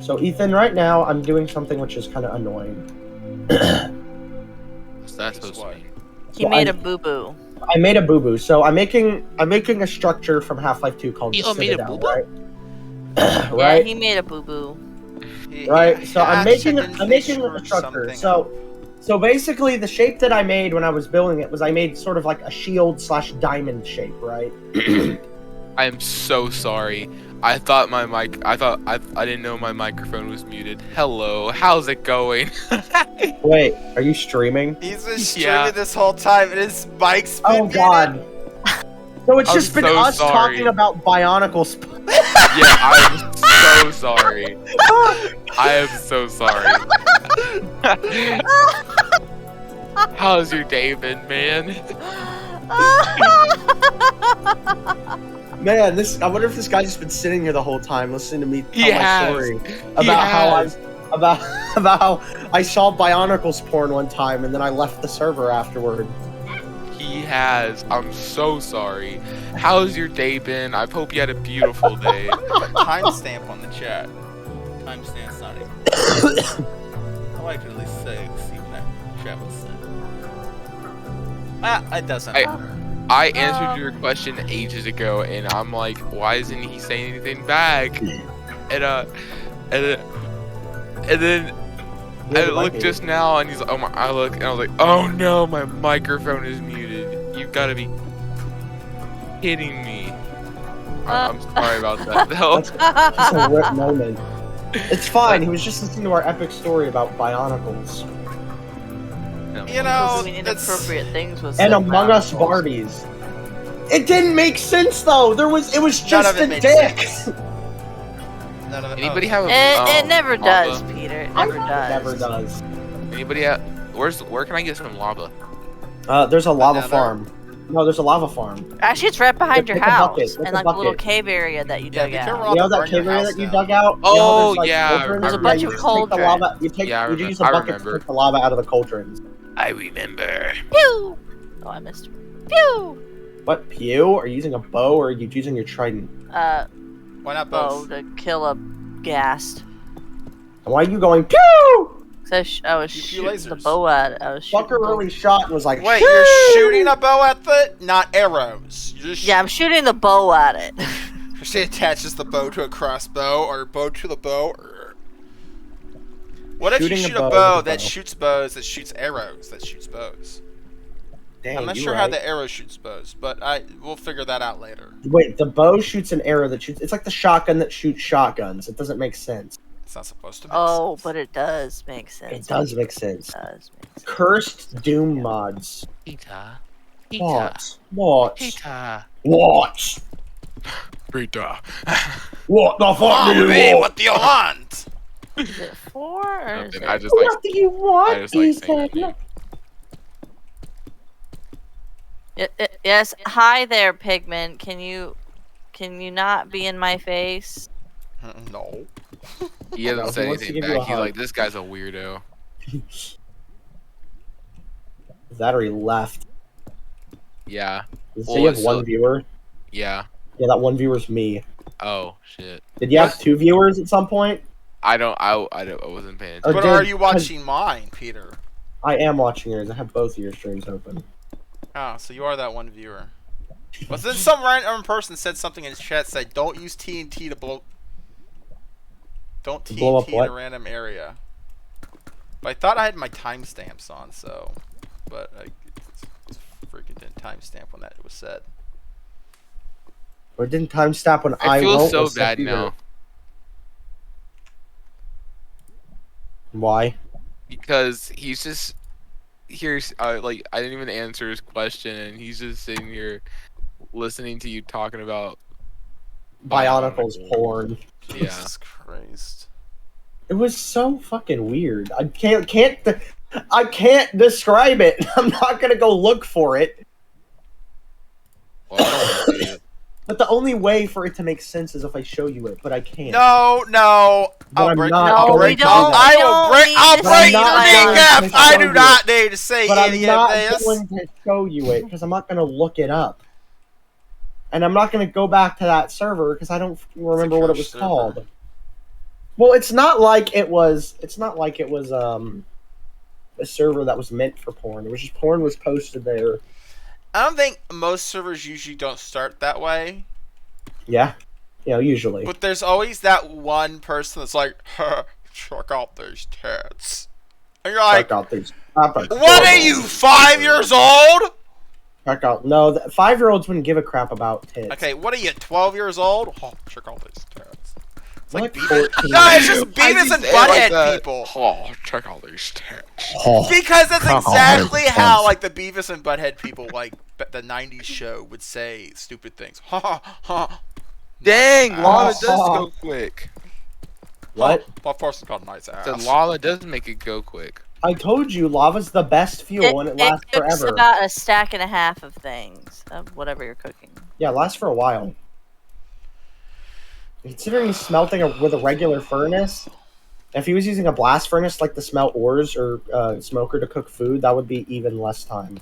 So Ethan, right now I'm doing something which is kind of annoying. That's supposed to mean. He made a boo-boo. I made a boo-boo. So I'm making a structure from Half-Life 2 called You made a boo-boo? right? Yeah, Right? he made a boo-boo. Right? So I'm making a structure. So basically the shape that I made when I was building it was I made sort of like a shield/diamond shape, right? I am so sorry. I thought I didn't know my microphone was muted. Hello, how's it going? Wait, are you streaming? He's been streaming this whole time and his mic's been Oh god. So it's I'm just been so us sorry. talking about Bionicles. Yeah, I'm so sorry. I am so sorry. How's your day been, man? Man, I wonder if this guy's just been sitting here the whole time listening to me tell my story about how I saw Bionicles porn one time and then I left the server afterward. He has. I'm so sorry. How's your day been? I hope you had a beautiful day. Timestamp on the chat. Timestamp's not even. I like to at least see when that chat was sent. It doesn't matter. I answered your question ages ago, and I'm like, why isn't he saying anything back? And then I looked just now, and he's like, I look, and I was like, oh no, my microphone is muted. You've got to be kidding me. I'm sorry about that. That's a rip moment. It's fine. He was just listening to our epic story about Bionicles. You know, inappropriate things was and Among Us Barbies. It didn't make sense though. It was just a dick. None of it. Anybody have a It never lava? does, Peter. It never does. Never does. Anybody have where can I get some lava? There's a lava farm. No, there's a lava farm. Actually, it's right behind your It's a bucket. house, It's and a like a little bucket. cave area that you dug be out. careful. You know Burn that your cave area house that you down. dug out? Oh, you know, there's, yeah, cauldrons? There's a Yeah, bunch you of just take the cauldrons. lava. You use a I bucket to remember. take the lava out of the cauldrons. I remember. Pew! Oh, I missed. Pew! What, pew? Are you using a bow or are you using your trident? Why not bow both? to kill a ghast. And why are you going pew? I was You shooting the lasers. bow at it. I was shooting Fucker the bow. really shot and was like, Wait, "Shoo!" you're shooting a bow at it, not arrows. You're just Yeah, I'm shooting the bow at it. She attaches the bow to a crossbow or bow to the bow. What if you Shooting a shoot a bow bow with a that bow. shoots bows that shoots arrows that shoots bows? Dang, I'm not you sure right. how the arrow shoots bows, but we'll figure that out later. Wait, the bow shoots an arrow that shoots. It's like the shotgun that shoots shotguns. It doesn't make sense. It's not supposed to make Oh, sense. but it does make sense. It does make sense. It does make sense. Cursed Doom mods. Peter. What? What? Peter. What? Peter. What the fuck do you Hey, want? what do you want? Is it 4 or is Nothing, it... I just like What do you want, I just like saying that Ethan? name. Yes. Hi there, Pigment. Can you not be in my face? No. He hasn't He said wants to anything give you a back. He's hug. like, this guy's a weirdo. That or he left. Yeah. So you have so- one viewer? Yeah. Yeah, that one viewer's me. Oh shit. Did you have 2 viewers at some point? I wasn't paying Or attention. But did- are you watching mine, Peter? I am watching yours. I have both of your streams open. Oh, so you are that one viewer. Well, then some random person said something in his chat said, "Don't use TNT to blow. Don't TNT in a random area." But I thought I had my timestamps on, so. But I freaking didn't timestamp when that was said. Or didn't timestamp when I feel so bad now. Why? Because he's just here's like I didn't even answer his question, and he's just sitting here listening to you talking about Bionicles porn. Yeah. Jesus Christ. It was so fucking weird. I can't describe it. I'm not gonna go look for it. Well, I don't want to see it. But the only way for it to make sense is if I show you it, but I can't. No. I'll break. I'll break your kneecap. I do not need to say any of this. But I'm not going to show you it because I'm not going to look it up, and I'm not going to go back to that server because I don't remember what it was called. Well, it's not like it was. It's not like it was a server that was meant for porn. It was just porn was posted there. I don't think most servers usually don't start that way. Yeah, usually. But there's always that one person that's like, check out these tits. And you're like, check out these. What are you, 5 years old? Check out. No, 5-year-olds wouldn't give a crap about tits. Okay, what are you, 12 years old? Oh, check out these tits. It's like Beavis. No, it's just Beavis and Butthead people. Oh, check out these tits. Because that's exactly how like the Beavis and Butthead people like the 90s show would say stupid things. Ha ha ha. Dang, lava does go quick. What? Of course it's called nice ass. The lava does make it go quick. I told you, lava's the best fuel and it lasts forever. It's about a stack and a half of things, of whatever you're cooking. Yeah, it lasts for a while. Considering he's smelting with a regular furnace, if he was using a blast furnace like to smelt ores or smoker to cook food, that would be even less time.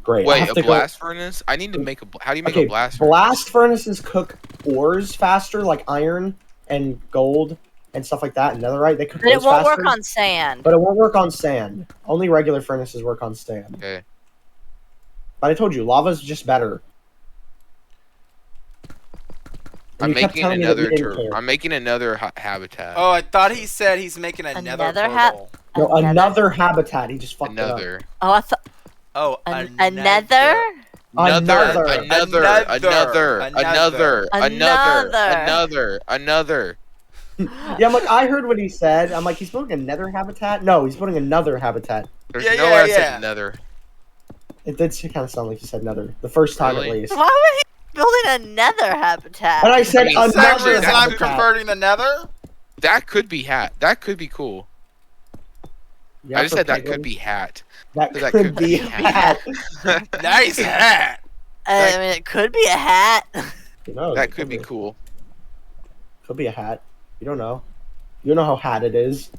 Great. Wait, a blast furnace? I need to make a. How do you make a blast furnace? Blast furnaces cook ores faster, like iron and gold and stuff like that, and netherite. They cook. But it won't work on sand. But it won't work on sand. Only regular furnaces work on sand. Okay. But I told you, lava's just better. I'm making another habitat. Oh, I thought he said he's making another portal. No, another habitat. He just fucked it up. Oh, I thought. Oh, another. Another. Yeah, I'm like, I heard what he said. I'm like, he's building another habitat? No, he's building another habitat. There's no way I said another. It did kind of sound like you said another. The first time, at least. Why would he be building another habitat? And I said another habitat. I'm converting the nether? That could be hat. That could be cool. Yeah, I just said that could be hat. That could be hat. Nice hat. I mean, it could be a hat. That could be cool. Could be a hat. You don't know. You know how hat it is.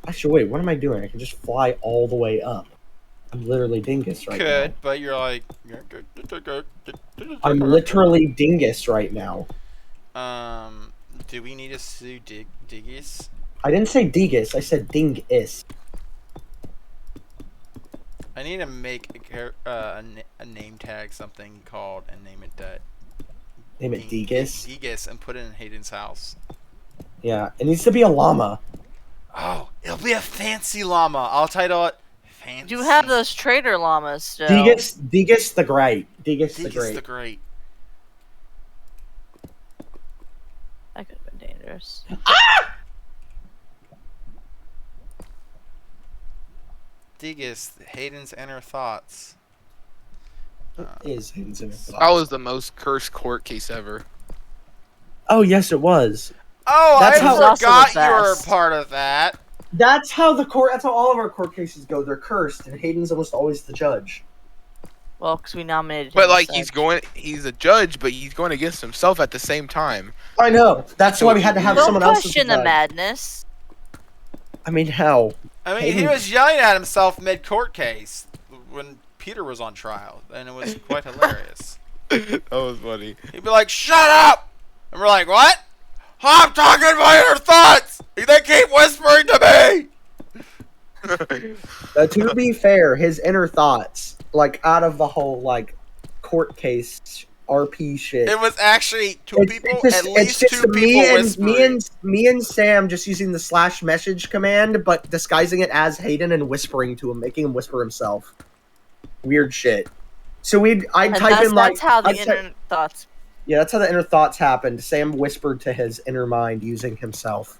Actually, wait, what am I doing? I can just fly all the way up. I'm literally dingus right now. But you're like... I'm literally dingus right now. Do we need to sue Diggus? I didn't say dingus, I said dingus. I need to make a name tag something called and name it that. Name it Diggus? Diggus and put it in Hayden's house. Yeah, it needs to be a llama. Oh, it'll be a fancy llama. I'll title it Fancy. You have those trader llamas still. Diggus the Great. Diggus the Great. That could have been dangerous. Ah! Diggus, Hayden's inner thoughts. Is Hayden's inner thoughts. That was the most cursed court case ever. Oh, yes, it was. Oh, I forgot you were a part of that. That's how all of our court cases go. They're cursed, and Hayden's almost always the judge. Well, because we nominated him. But like he's a judge, but he's going against himself at the same time. I know. That's why we had to have someone else. Don't question the madness. I mean, how? I mean, he was yelling at himself mid-court case when Peter was on trial, and it was quite hilarious. That was funny. He'd be like, "Shut up!" And we're like, "What? I'm talking my inner thoughts. They keep whispering to me." To be fair, his inner thoughts, like out of the whole like court case RP shit. It was actually two people, at least two people whispering. Me and Sam just using the / message command, but disguising it as Hayden and whispering to him, making him whisper himself. Weird shit. So I'd type in like... That's how the inner thoughts... Yeah, that's how the inner thoughts happened. Sam whispered to his inner mind using himself.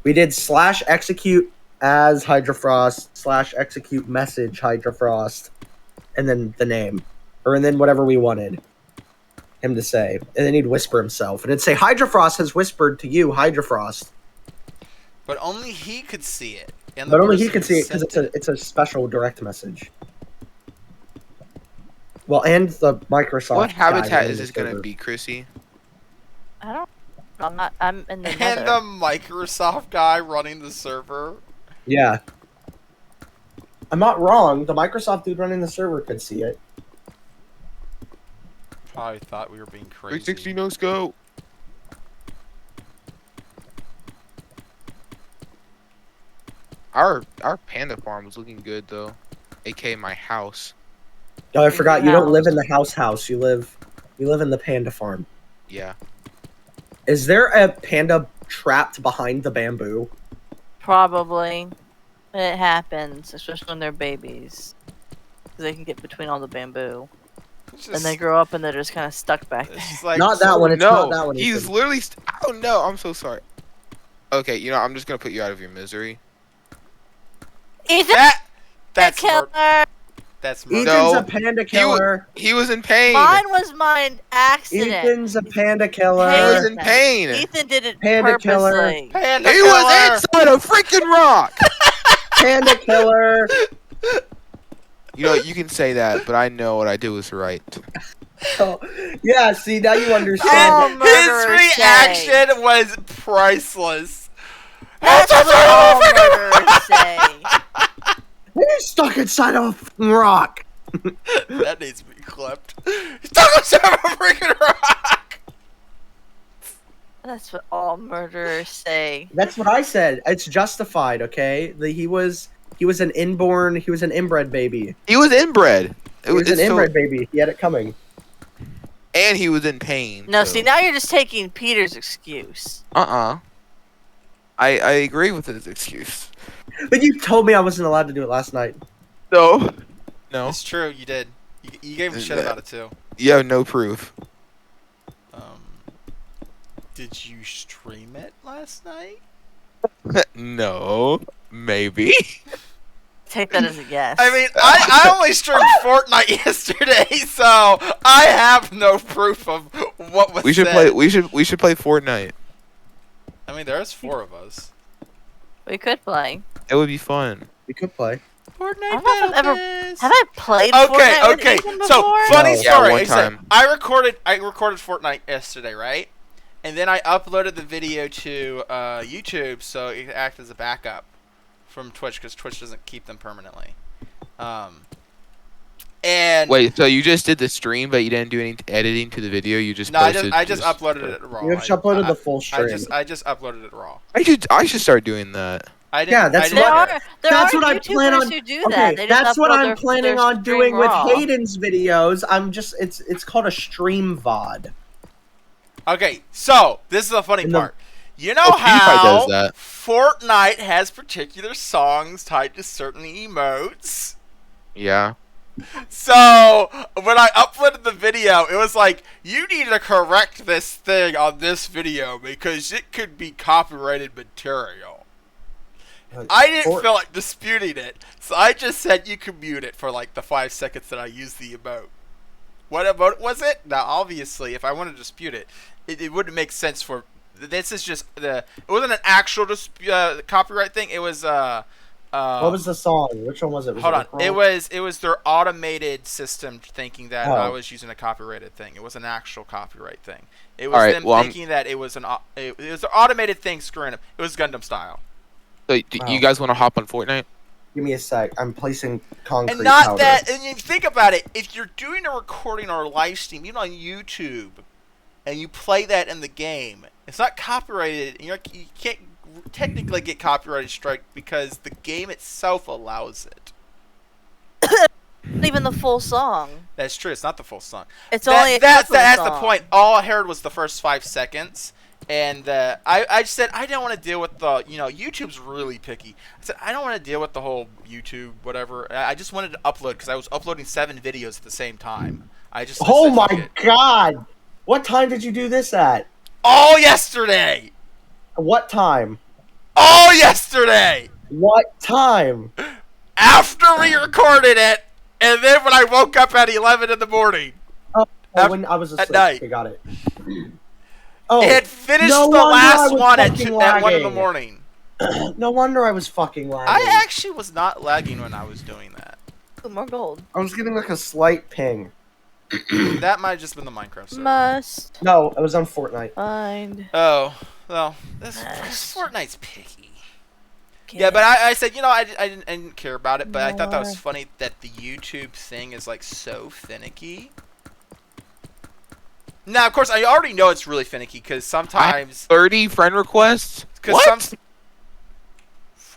We did / execute as Hydrofrost / execute message Hydrofrost, and then the name. And then whatever we wanted him to say. And then he'd whisper himself. And it'd say, Hydrofrost has whispered to you, Hydrofrost. But only he could see it. And but only he could see it because it's a special direct message. Well, and the Microsoft... What habitat is this going to be, Chrissy? I don't... I'm in the And nether. the Microsoft guy running the server. Yeah. I'm not wrong. The Microsoft dude running the server could see it. Probably thought we were being crazy. 360 no scope. Our panda farm was looking good though, aka my house. Oh, I forgot. You don't live in the house. You live in the panda farm. Yeah. Is there a panda trapped behind the bamboo? Probably. It happens, especially when they're babies. They can get between all the bamboo. And they grow up and they're just kind of stuck back there. Like, not that one. It's not that one. He's literally... oh, no. I'm so sorry. Okay, you know, I'm just going to put you out of your misery. Ethan! That's killer! That's murder. Ethan's a panda killer. He was in pain. Mine was mine accident. Ethan's a panda killer. He was in pain. Ethan did it Panda killer. purposely. Panda he killer. was inside a freaking rock. Panda killer. You know, you can say that, but I know what I do is right. Oh, yeah, see, now you understand. His reaction was priceless. That's what all murderers say. He's stuck inside of a rock. That needs to be clipped. He's stuck inside of a freaking rock. That's what all murderers say. That's what I said. It's justified, okay? He was an inbred baby. He was inbred. He was an inbred baby. He had it coming. And he was in pain. No, so. see, now you're just taking Peter's excuse. I agree with his excuse. But you told me I wasn't allowed to do it last night. No. It's true, you did. You gave him shit about it too. You have no proof. Did you stream it last night? No. Maybe. Take that as a yes. I mean, I only streamed Fortnite yesterday, so I have no proof of what was said. We should play Fortnite. I mean, there's 4 of us. We could play. It would be fun. We could play. Fortnite. I don't know if have I played Fortnite with Ethan So before? funny No. story. Yeah, one time. I recorded Fortnite yesterday, right? And then I uploaded the video to YouTube so it could act as a backup from Twitch because Twitch doesn't keep them permanently. And wait, so you just did the stream, but you didn't do any editing to the video? You just I just uploaded it raw. You just uploaded the full stream. I just uploaded it raw. I should start doing that. That's what I plan on. Okay, that's what I'm planning on doing with Hayden's videos. It's called a stream VOD. Okay, so this is the funny part. You know how does that. Fortnite has particular songs tied to certain emotes? Yeah. So, when I uploaded the video, it was like, you need to correct this thing on this video because it could be copyrighted material. I didn't feel like disputing it, so I just said you can mute it for like the 5 seconds that I used the emote. What emote was it? Now, obviously, if I wanted to dispute it, it wouldn't make sense for... This is just the... It wasn't an actual copyright thing. It was... what was the song? Which one was it? Hold on. It was their automated system thinking that I was using a copyrighted thing. It was an actual copyright thing. It was them thinking that it was an automated thing screwing up. It was Gundam style. So, you guys want to hop on Fortnite? Give me a sec. I'm placing concrete And not powder. that. And you think about it. If you're doing a recording or a live stream, even on YouTube, and you play that in the game, it's not copyrighted. And you can't technically get copyrighted strike because the game itself allows it. Not even the full song. That's true. It's not the full song. It's only a that's song. the point. All I heard was the first 5 seconds, and I said I don't want to deal with the YouTube's really picky. I said I don't want to deal with the whole YouTube whatever. I just wanted to upload because I was uploading 7 videos at the same time. Oh my god! What time did you do this at? All yesterday. What time? All yesterday. What time? After we recorded it. And then when I woke up at 11 in the morning. Oh, when I was asleep. At night. Okay, got it. Oh, it had finished the last one at 1 in the morning. No wonder I was fucking lagging. I actually was not lagging when I was doing that. Ooh, more gold. I was getting like a slight ping. That might have just been the Minecraft server. Must. No, it was on Fortnite. Find. Oh, well, Fortnite's picky. Yeah, but I said, I didn't care about it, but I thought that was funny that the YouTube thing is, like, so finicky. Now, of course, I already know it's really finicky, because sometimes... 30 friend requests? What?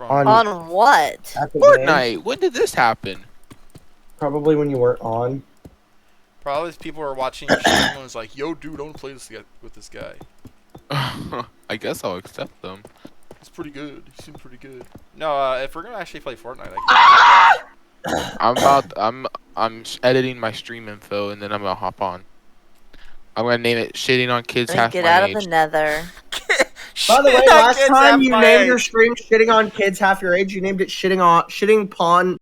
On what? Fortnite. When did this happen? Probably when you weren't on. Probably people were watching your stream and was like, yo, dude, don't play with this guy. I guess I'll accept them. It's pretty good. He seemed pretty good. No, if we're gonna actually play Fortnite, I'm editing my stream info and then I'm gonna hop on. I'm gonna name it "Shitting on Kids Half My Age." Get out of the Nether. By the way, last time you named your stream "Shitting on Kids Half Your Age," you named it "Shitting Pawn